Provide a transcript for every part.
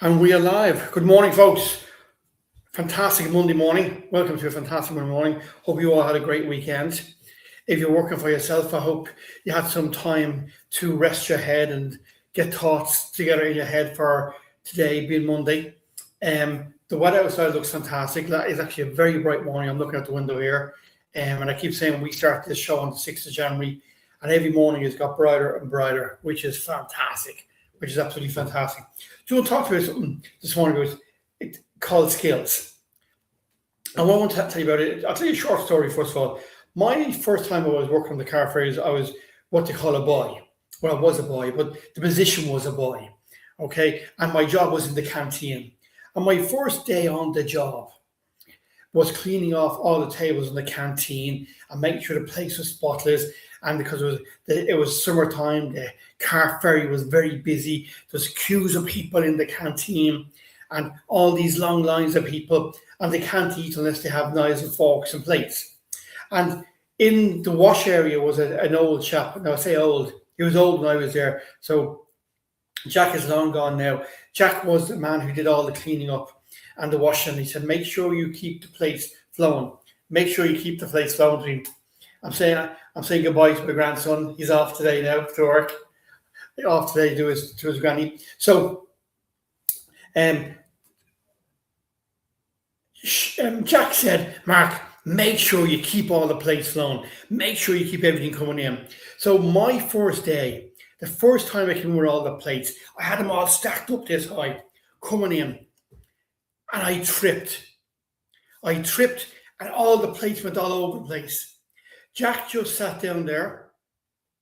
And we are live. Good morning, folks. Fantastic Monday morning. Welcome to a fantastic Monday morning. Hope you all had a great weekend. If you're working for yourself, I hope you had some time to rest your head and get thoughts together in your head for today being Monday. The weather outside looks fantastic. That is actually a very bright morning. I'm looking out the window here. And I keep saying we start this show on the 6th of January, and every morning it's got brighter and brighter, which is fantastic, which is absolutely fantastic. So we'll talk about something this morning called skills. And what I want to tell you about it, I'll tell you a short story first of all. My first time I was working on the car ferries, I was what they call a boy. Well, I was a boy, but the position was a boy, okay? And my job was in the canteen. And my first day on the job was cleaning off all the tables in the canteen and making sure the place was spotless. And because it was summertime, the car ferry was very busy. There's queues of people in the canteen and all these long lines of people, and they can't eat unless they have knives and forks and plates. And in the wash area was an old chap. Now I say old, he was old when I was there. So Jack is long gone now. Jack was the man who did all the cleaning up and the washing. He said, make sure you keep the plates flowing. Make sure you keep the plates flowing. I'm saying goodbye to my grandson. He's off today now to work. Off today to his granny. So Jack said, Mark, make sure you keep all the plates flowing. Make sure you keep everything coming in. So my first day, the first time I came with all the plates, I had them all stacked up this high, coming in. And I tripped, and all the plates went all over the place. Jack just sat down there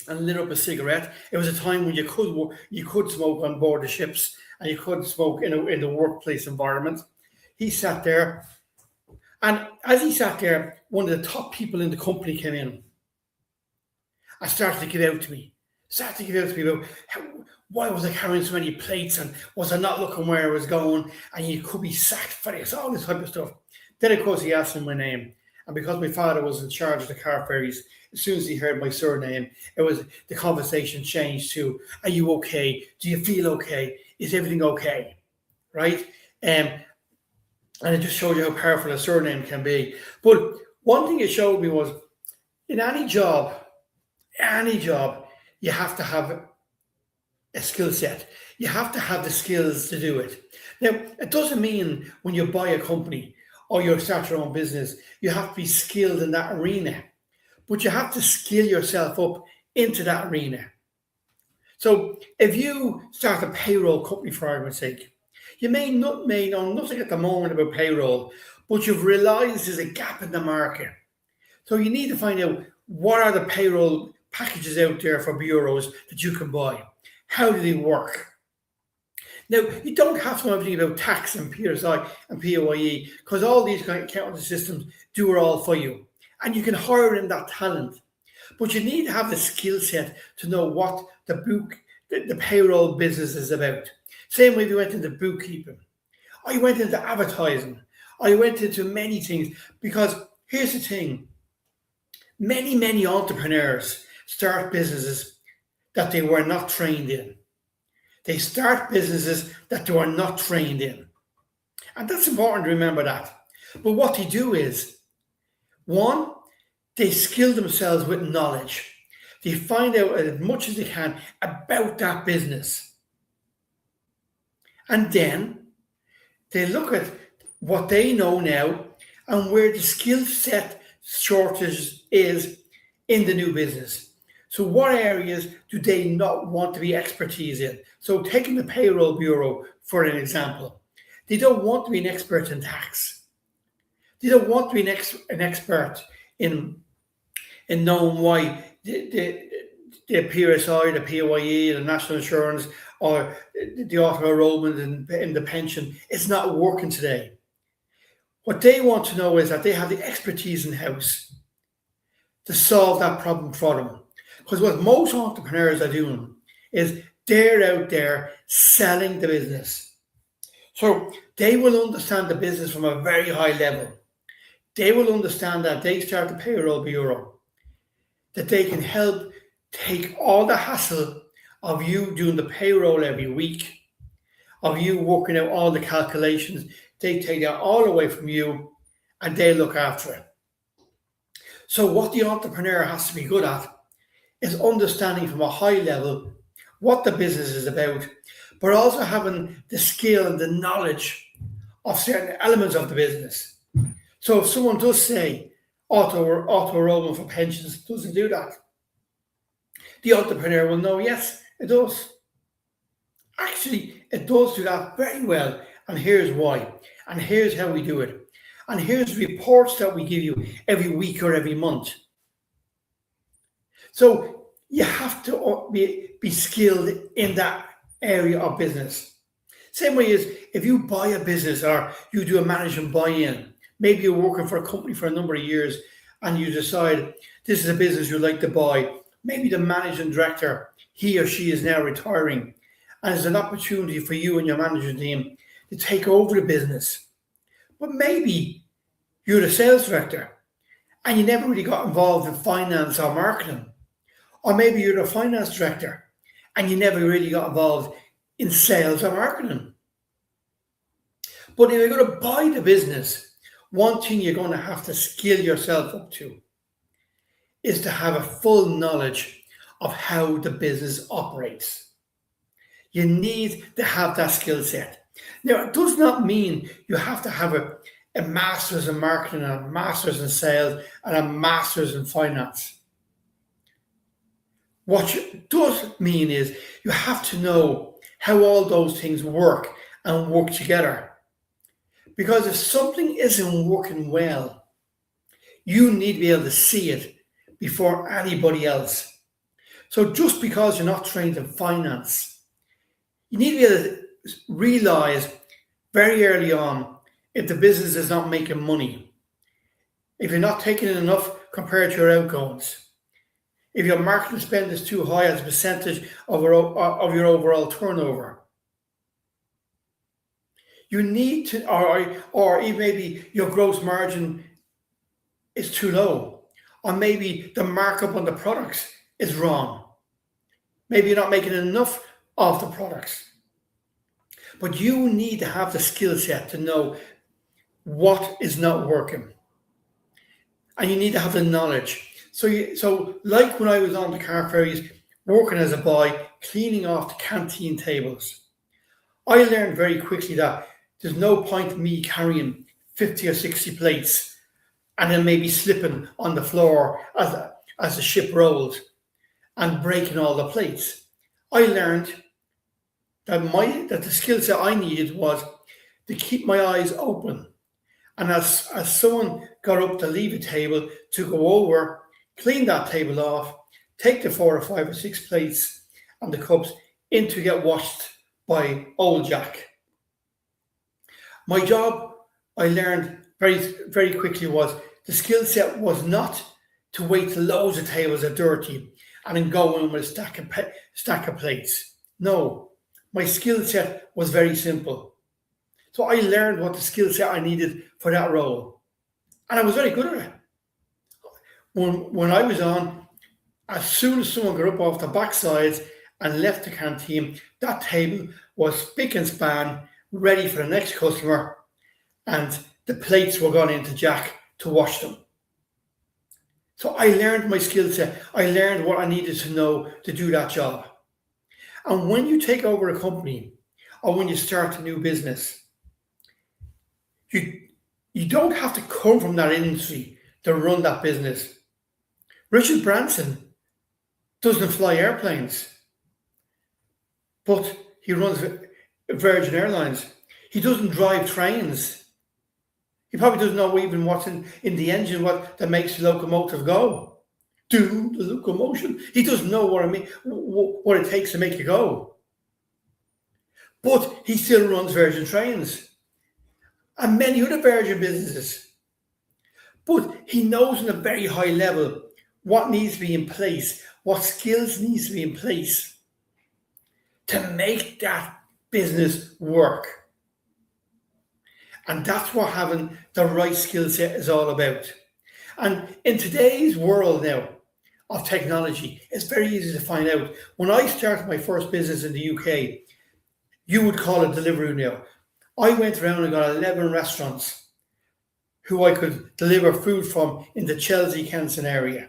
and lit up a cigarette. It was a time when you could smoke on board the ships, and you could smoke in the workplace environment. He sat there, and as he sat there, one of the top people in the company came in and started to give out to me about why was I carrying so many plates, and was I not looking where I was going, and you could be sacked for this, all this type of stuff. Then, of course, he asked me my name. And because my father was in charge of the car ferries, as soon as he heard my surname, the conversation changed to, are you okay? Do you feel okay? Is everything okay? Right? And it just showed you how powerful a surname can be. But one thing it showed me was, in any job, you have to have a skill set. You have to have the skills to do it. Now, it doesn't mean when you buy a company or you start your own business, you have to be skilled in that arena. But you have to skill yourself up into that arena. So if you start a payroll company, for argument's sake, you may know nothing at the moment about payroll, but you've realized there's a gap in the market. So you need to find out what are the payroll packages out there for bureaus that you can buy. How do they work? Now, you don't have to know everything about tax and PSI and PAYE, because all these kind of accounting systems do it all for you. And you can hire in that talent. But you need to have the skill set to know what the payroll business is about. Same way if you went into bookkeeping, or you went into advertising, or you went into many things. Because here's the thing, many entrepreneurs start businesses that they were not trained in. They start businesses that they are not trained in. And that's important to remember that. But what they do is, one, they skill themselves with knowledge. They find out as much as they can about that business. And then they look at what they know now and where the skill set shortage is in the new business. So what areas do they not want to be expertise in? So taking the payroll bureau for an example, they don't want to be an expert in tax. They don't want to be an expert in knowing why the PSI, the PAYE, the national insurance, or the auto enrollment in the pension is not working today. What they want to know is that they have the expertise in-house to solve that problem for them. Because what most entrepreneurs are doing is they're out there selling the business. So they will understand the business from a very high level. They will understand that they start the payroll bureau, that they can help take all the hassle of you doing the payroll every week, of you working out all the calculations. They take that all away from you and they look after it. So what the entrepreneur has to be good at is understanding from a high level what the business is about, but also having the skill and the knowledge of certain elements of the business. So if someone does say auto enrollment for pensions doesn't do that, the entrepreneur will know, yes, it does. Actually, it does do that very well, and here's why, and here's how we do it, and here's reports that we give you every week or every month. So you have to be skilled in that area of business. Same way as if you buy a business or you do a management buy-in, maybe you're working for a company for a number of years and you decide this is a business you'd like to buy. Maybe the managing director, he or she is now retiring, and there's an opportunity for you and your management team to take over the business. But maybe you're the sales director and you never really got involved in finance or marketing. Or maybe you're the finance director and you never really got involved in sales or marketing. But if you're going to buy the business, one thing you're going to have to skill yourself up to is to have a full knowledge of how the business operates. You need to have that skill set. Now, it does not mean you have to have a master's in marketing, and a master's in sales, and a master's in finance. What it does mean is you have to know how all those things work and work together. Because if something isn't working well, you need to be able to see it before anybody else. So just because you're not trained in finance, you need to be able to realize very early on if the business is not making money, if you're not taking in enough compared to your outgoings, if your marketing spend is too high as a percentage of your overall turnover. You need to, or even maybe your gross margin is too low, or maybe the markup on the products is wrong. Maybe you're not making enough of the products. But you need to have the skill set to know what is not working. And you need to have the knowledge. So like when I was on the car ferries, working as a boy, cleaning off the canteen tables, I learned very quickly that there's no point in me carrying 50 or 60 plates and then maybe slipping on the floor as the ship rolls and breaking all the plates. I learned that the skill set I needed was to keep my eyes open. And as someone got up to leave a table, to go over, clean that table off, take the 4 or 5 or 6 plates and the cups in to get washed by old Jack. My job, I learned very, very quickly, was the skill set was not to wait till loads of tables are dirty and then go in with a stack of plates. No, my skill set was very simple. So I learned what the skill set I needed for that role. And I was very good at it. When I was on, as soon as someone got up off the backsides and left the canteen, that table was spick and span, ready for the next customer, and the plates were gone into Jack to wash them. So I learned my skill set. I learned what I needed to know to do that job. And when you take over a company or when you start a new business, you don't have to come from that industry to run that business. Richard Branson doesn't fly airplanes, but he runs Virgin Airlines. He doesn't drive trains. He probably doesn't know even what's in the engine, what that makes the locomotive go. Do the locomotion. He doesn't know what it takes to make it go. But he still runs Virgin Trains and many other Virgin businesses. But he knows on a very high level what needs to be in place, what skills needs to be in place to make that business work. And that's what having the right skill set is all about. And in today's world now of technology, it's very easy to find out. When I started my first business in the UK, you would call it delivery now. I went around and got 11 restaurants who I could deliver food from in the Chelsea, Kensington area.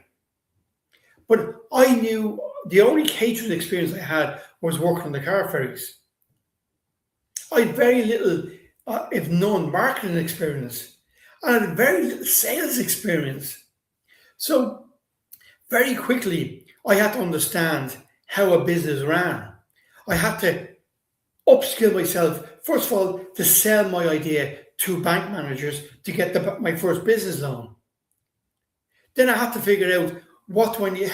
But I knew the only catering experience I had was working on the car ferries. I had very little, if none, marketing experience. And I had very little sales experience. So very quickly, I had to understand how a business ran. I had to upskill myself, first of all, to sell my idea to bank managers to get my first business loan. Then I had to figure out what do I need,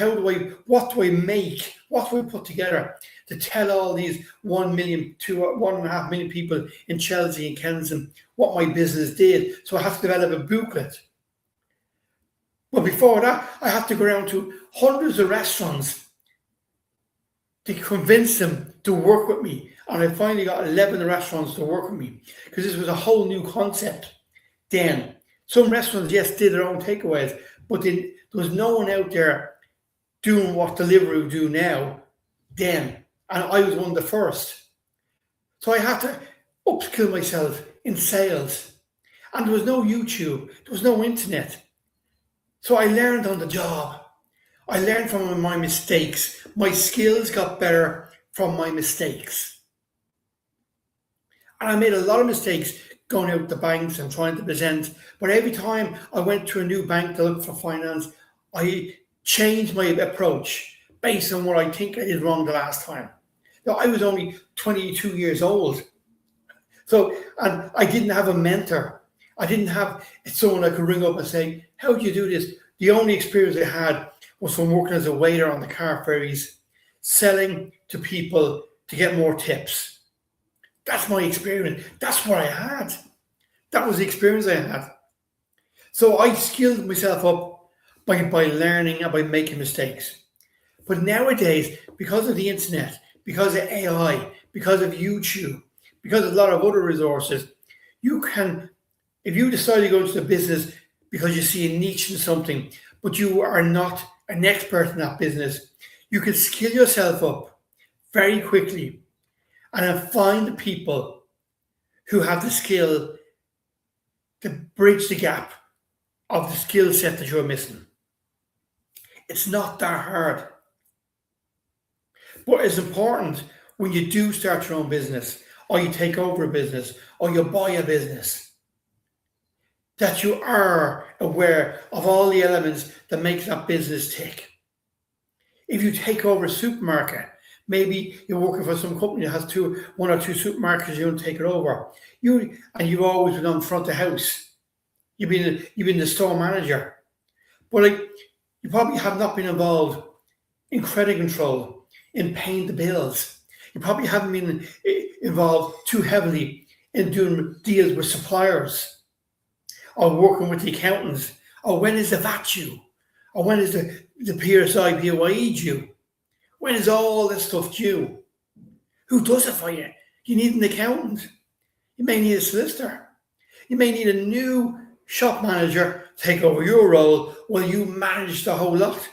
what do I make, what do I put together to tell all these 1 million to 1.5 million people in Chelsea and Kensington what my business did. So I had to develop a booklet. But before that, I had to go around to hundreds of restaurants to convince them to work with me. And I finally got 11 restaurants to work with me because this was a whole new concept then. Some restaurants, yes, did their own takeaways, but there was no one out there doing what Deliveroo do now then. And I was one of the first. So I had to upskill myself in sales. And there was no YouTube, there was no internet. So I learned on the job. I learned from my mistakes. My skills got better from my mistakes. And I made a lot of mistakes going out to banks and trying to present. But every time I went to a new bank to look for finance, I changed my approach based on what I think I did wrong the last time. Now, I was only 22 years old. So, and I didn't have a mentor. I didn't have someone I could ring up and say, how do you do this? The only experience I had was from working as a waiter on the car ferries, selling to people to get more tips. That's my experience. That's what I had. That was the experience I had. So I skilled myself up by learning and by making mistakes. But nowadays, because of the internet, because of AI, because of YouTube, because of a lot of other resources, you can, if you decide to go into the business because you see a niche in something, but you are not an expert in that business, you can skill yourself up very quickly and then find the people who have the skill to bridge the gap of the skill set that you're missing. It's not that hard. But it's important when you do start your own business, or you take over a business, or you buy a business, that you are aware of all the elements that make that business tick. If you take over a supermarket, maybe you're working for some company that has one or two supermarkets, you don't take it over. You've always been on front of house. You've been the store manager. But you probably have not been involved in credit control, in paying the bills. You probably haven't been involved too heavily in doing deals with suppliers or working with the accountants, or when is the VAT due, or when is the PSI, PAYE due? When is all this stuff due? Who does it for you? You need an accountant. You may need a solicitor. You may need a new shop manager to take over your role while you manage the whole lot.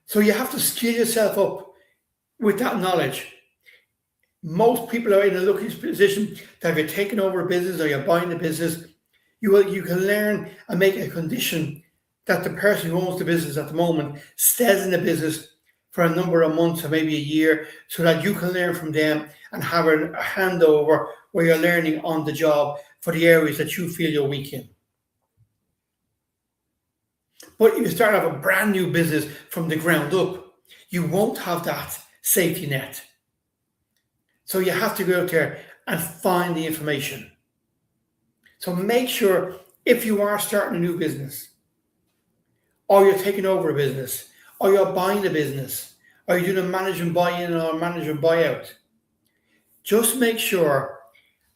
So you have to skill yourself up with that knowledge. Most people are in a lucky position that if you're taking over a business or you're buying a business, you can learn and make a condition that the person who owns the business at the moment stays in the business for a number of months or maybe a year, so that you can learn from them and have a handover where you're learning on the job for the areas that you feel you're weak in. But if you start off a brand new business from the ground up, you won't have that safety net. So you have to go out there and find the information. So make sure, if you are starting a new business, or you're taking over a business, or you're buying a business, or you're doing a manage and buy in or manage and buy out, just make sure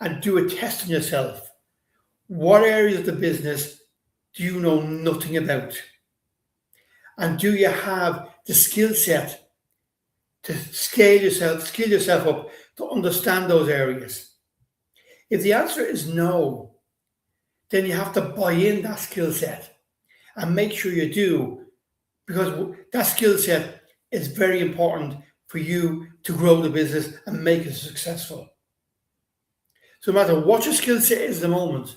and do a test on yourself. What areas of the business do you know nothing about? And do you have the skill set to skill yourself up to understand those areas? If the answer is no, then you have to buy in that skill set and make sure you do, because that skill set is very important for you to grow the business and make it successful. So no matter what your skill set is at the moment,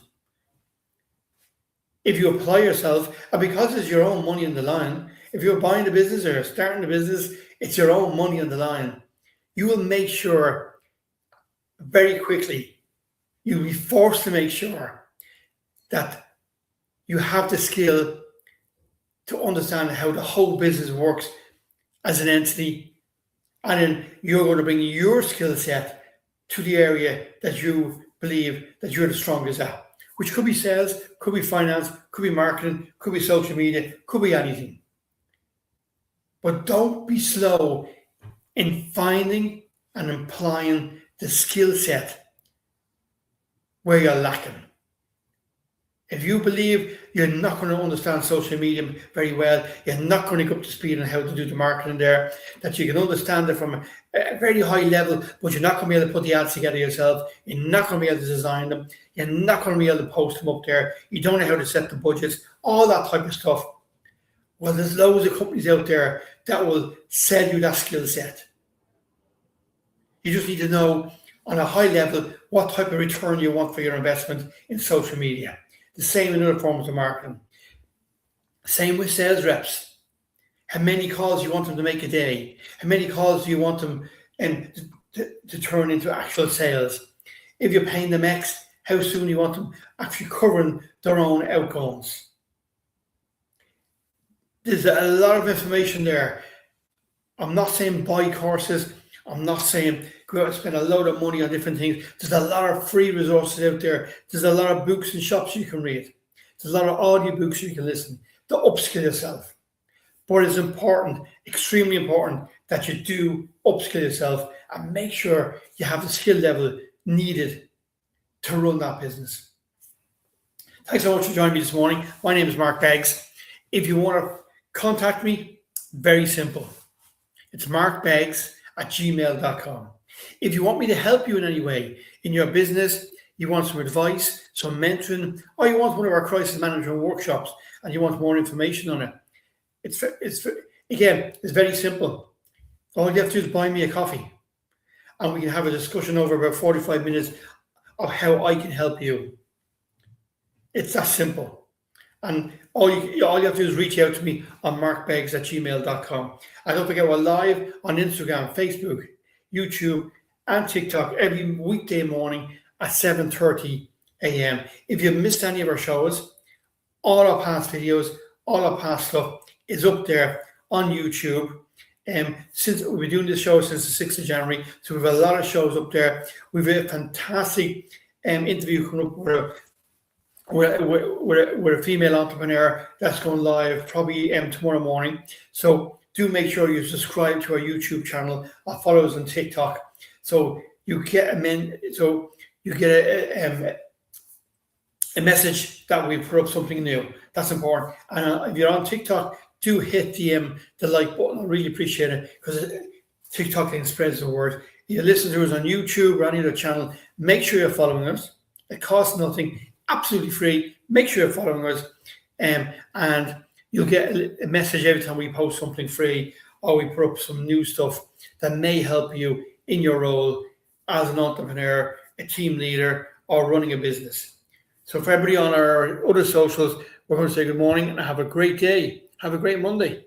if you apply yourself, and because it's your own money on the line, if you're buying the business or starting the business, it's your own money on the line. You will make sure very quickly, you'll be forced to make sure that you have the skill to understand how the whole business works as an entity, and then you're going to bring your skill set to the area that you believe that you're the strongest at, which could be sales, could be finance, could be marketing, could be social media, could be anything. But don't be slow in finding and applying the skill set where you're lacking. If you believe you're not going to understand social media very well, you're not going to get up to speed on how to do the marketing there, that you can understand it from a very high level, but you're not going to be able to put the ads together yourself, you're not going to be able to design them, you're not going to be able to post them up there, you don't know how to set the budgets, all that type of stuff. Well, there's loads of companies out there that will sell you that skill set. You just need to know on a high level what type of return you want for your investment in social media. The same in other forms of marketing. Same with sales reps. How many calls you want them to make a day? How many calls do you want them to turn into actual sales? If you're paying them X, how soon do you want them actually covering their own outgoings? There's a lot of information there. I'm not saying buy courses. I'm not saying go out and spend a load of money on different things. There's a lot of free resources out there. There's a lot of books and shops you can read. There's a lot of audiobooks you can listen to upskill yourself. But it's important, extremely important, that you do upskill yourself and make sure you have the skill level needed to run that business. Thanks so much for joining me this morning. My name is Mark Beggs. If you want to contact me, very simple. It's markbeggs@gmail.com. If you want me to help you in any way in your business, you want some advice, some mentoring, or you want one of our crisis management workshops and you want more information on it, it's very simple. All you have to do is buy me a coffee and we can have a discussion over about 45 minutes of how I can help you. It's that simple. And all you have to do is reach out to me on markbeggs@gmail.com. And don't forget, we're live on Instagram, Facebook, YouTube, and TikTok every weekday morning at 7:30 a.m. If you've missed any of our shows, all our past videos, all our past stuff is up there on YouTube. Since we've been doing this show since the 6th of January, so we have a lot of shows up there. We've a fantastic interview coming up with a female entrepreneur that's going live probably tomorrow morning. So do make sure you subscribe to our YouTube channel or follow us on TikTok, so you get a message that we put up something new. That's important. And if you're on TikTok, do hit the like button. I really appreciate it, because TikTok can spread the word. If you listen to us on YouTube or any other channel, make sure you're following us. It costs nothing, absolutely free. Make sure you're following us, and you'll get a message every time we post something free or we put up some new stuff that may help you in your role as an entrepreneur, a team leader, or running a business. So for everybody on our other socials, we're going to say good morning and have a great day. Have a great Monday.